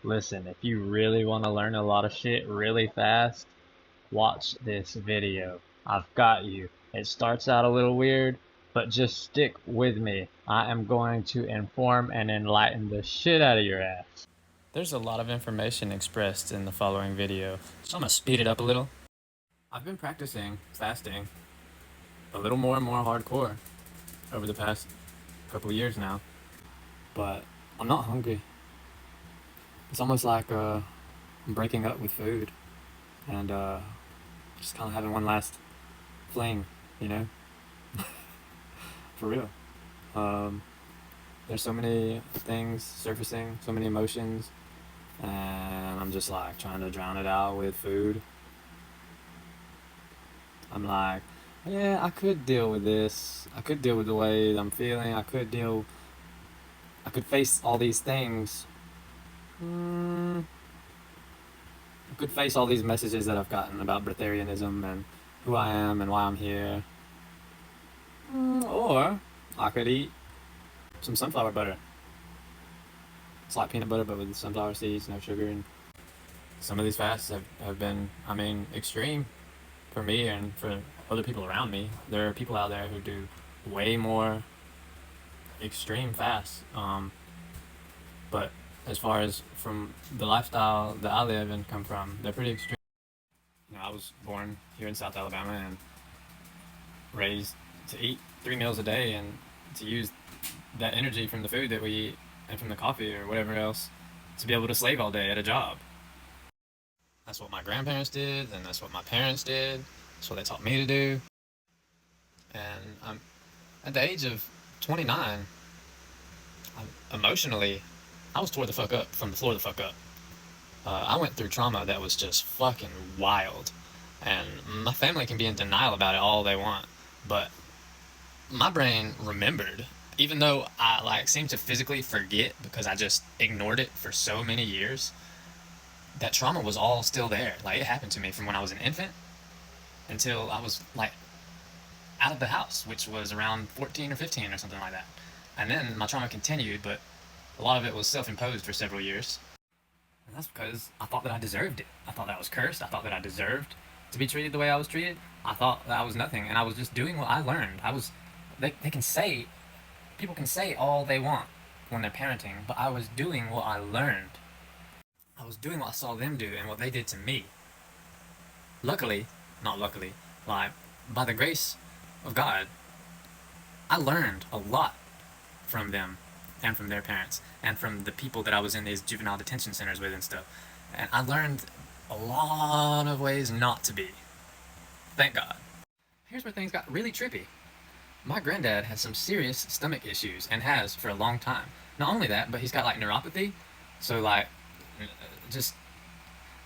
Listen, if you really want to learn a lot of shit really fast, watch this video. I've got you. It starts out a little weird, but just stick with me. I am going to inform and enlighten the shit out of your ass. There's a lot of information expressed in the following video, so I'm gonna speed it up a little. I've been practicing fasting a little more and more hardcore over the past couple of years now, but I'm not hungry. It's almost like I'm breaking up with food and just kind of having one last fling, you know? For real. Um, there's so many things surfacing, so many emotions, and I'm just like trying to drown it out with food. I'm like, yeah, I could deal with this. I could deal with the way I'm feeling. I could face all these things. I could face all these messages that I've gotten about breatharianism and who I am and why I'm here. Or I could eat some sunflower butter. It's like peanut butter but with sunflower seeds, no sugar. And some of these fasts have been, extreme for me and for other people around me. There are people out there who do way more extreme fasts. But as far as from the lifestyle that I live and come from, they're pretty extreme. I was born here in South Alabama and raised to eat 3 meals a day and to use that energy from the food that we eat and from the coffee or whatever else to be able to slave all day at a job. That's what my grandparents did, and that's what my parents did. That's what they taught me to do. And at the age of 29, emotionally, I was tore the fuck up from the floor the fuck up. I went through trauma that was just fucking wild. And my family can be in denial about it all they want. But my brain remembered, even though I seemed to physically forget because I just ignored it for so many years. That trauma was all still there. It happened to me from when I was an infant until I was out of the house, which was around 14 or 15 or something like that. And then my trauma continued, but a lot of it was self-imposed for several years. And that's because I thought that I deserved it. I thought that I was cursed. I thought that I deserved to be treated the way I was treated. I thought that I was nothing, and I was just doing what I learned. They can say, people can say all they want when they're parenting, but I was doing what I learned. I was doing what I saw them do and what they did to me. Luckily, not luckily, by the grace of God, I learned a lot from them and from their parents and from the people that I was in these juvenile detention centers with and stuff. And I learned a lot of ways not to be. Thank God. Here's where things got really trippy. My granddad has some serious stomach issues and has for a long time. Not only that, but he's got neuropathy. So just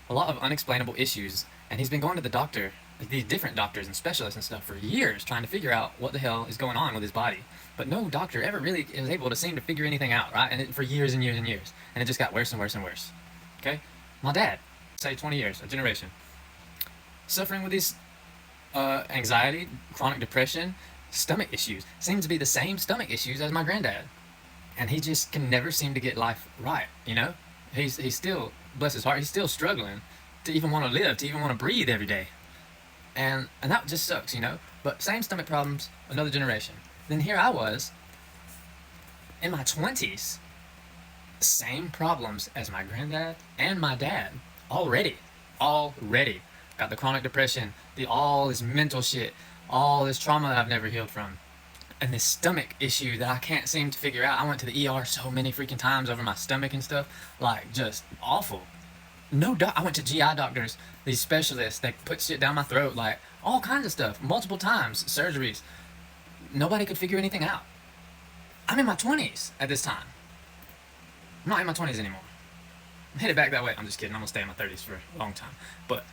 a lot of unexplainable issues. And he's been going to the doctor, these different doctors and specialists and stuff for years trying to figure out what the hell is going on with his body. But no doctor ever really was able to seem to figure anything out, right? And for years and years and years. And it just got worse and worse and worse. Okay? My dad, say 20 years, a generation, suffering with these anxiety, chronic depression, stomach issues. Seems to be the same stomach issues as my granddad. And he just can never seem to get life right, He's still, bless his heart, he's still struggling to even want to live, to even want to breathe every day. And that just sucks, But same stomach problems, another generation. Then here I was, in my 20s, same problems as my granddad and my dad. Already. Got the chronic depression, all this mental shit, all this trauma that I've never healed from. And this stomach issue that I can't seem to figure out. I went to the ER so many freaking times over my stomach and stuff. Just awful. I went to GI doctors, these specialists that put shit down my throat, all kinds of stuff, multiple times, surgeries. Nobody could figure anything out. I'm in my 20s at this time. I'm not in my 20s anymore. I'm headed back that way. I'm just kidding. I'm going to stay in my 30s for a long time. But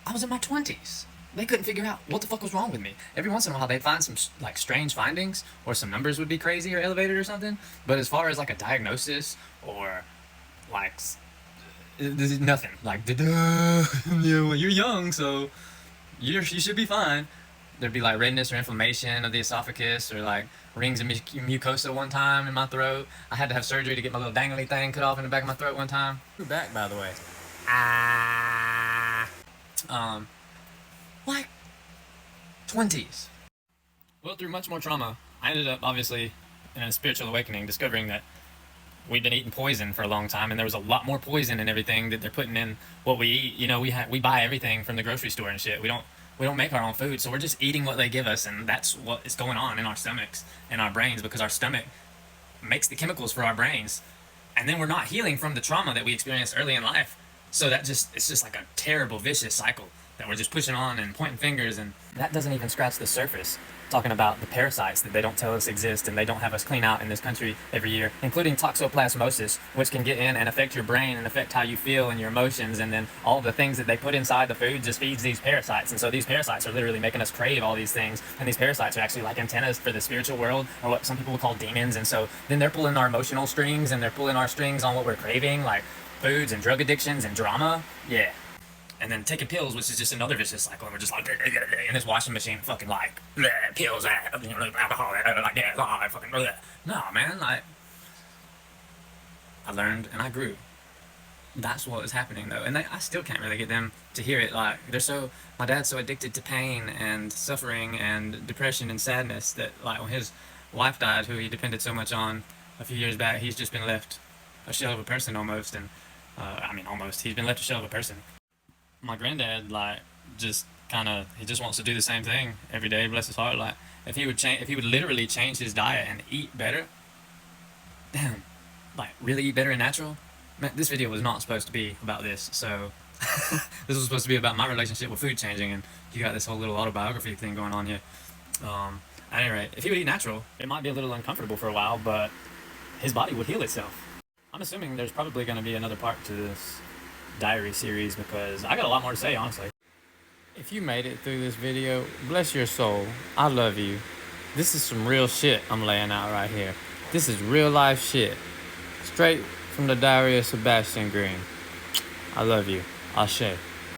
I was in my 20s. They couldn't figure out what the fuck was wrong with me. Every once in a while, they'd find some strange findings, or some numbers would be crazy or elevated or something. But as far as a diagnosis or there's nothing. Yeah, well, you're young, so you should be fine. there'd be like redness or inflammation of the esophagus, or like rings of mucosa one time in my throat. I had to have surgery to get my little dangly thing cut off in the back of my throat one time. Back, by the way. Like 20s. Well, through much more trauma, I ended up obviously in a spiritual awakening, discovering that we'd been eating poison for a long time, and there was a lot more poison in everything that they're putting in what we eat. You know, we buy everything from the grocery store and shit. We don't make our own food, so we're just eating what they give us, and that's what is going on in our stomachs and our brains, because our stomach makes the chemicals for our brains, and then we're not healing from the trauma that we experienced early in life. So it's just like a terrible vicious cycle that we're just pushing on and pointing fingers, and that doesn't even scratch the surface. Talking about the parasites that they don't tell us exist and they don't have us clean out in this country every year, including toxoplasmosis, which can get in and affect your brain and affect how you feel and your emotions, and then all the things that they put inside the food just feeds these parasites. And so these parasites are literally making us crave all these things, and these parasites are actually like antennas for the spiritual world, or what some people would call demons. And so then they're pulling our emotional strings, and they're pulling our strings on what we're craving, like foods and drug addictions and drama. Yeah. And then taking pills, which is just another vicious cycle, and we're just like in this washing machine, fucking like pills, alcohol, like that, fucking no, man. Like, I learned and I grew. That's what is happening though, and I still can't really get them to hear it. Like, my dad's so addicted to pain and suffering and depression and sadness that, like, when his wife died, who he depended so much on a few years back, he's just been left a shell of a person almost. And almost, he's been left a shell of a person. My granddad, like, just kind of, he just wants to do the same thing every day, bless his heart. Like, if he would literally change his diet and eat better, damn, like, really eat better and natural. Man, this video was not supposed to be about this, so this was supposed to be about my relationship with food changing, and you got this whole little autobiography thing going on here. At any rate, if he would eat natural, it might be a little uncomfortable for a while, but his body would heal itself. I'm assuming there's probably going to be another part to this diary series, because I got a lot more to say, honestly. If you made it through this video, bless your soul. I love you. This is some real shit I'm laying out right here. This is real life shit. Straight from the diary of Sebastian Green. I love you. Ashe.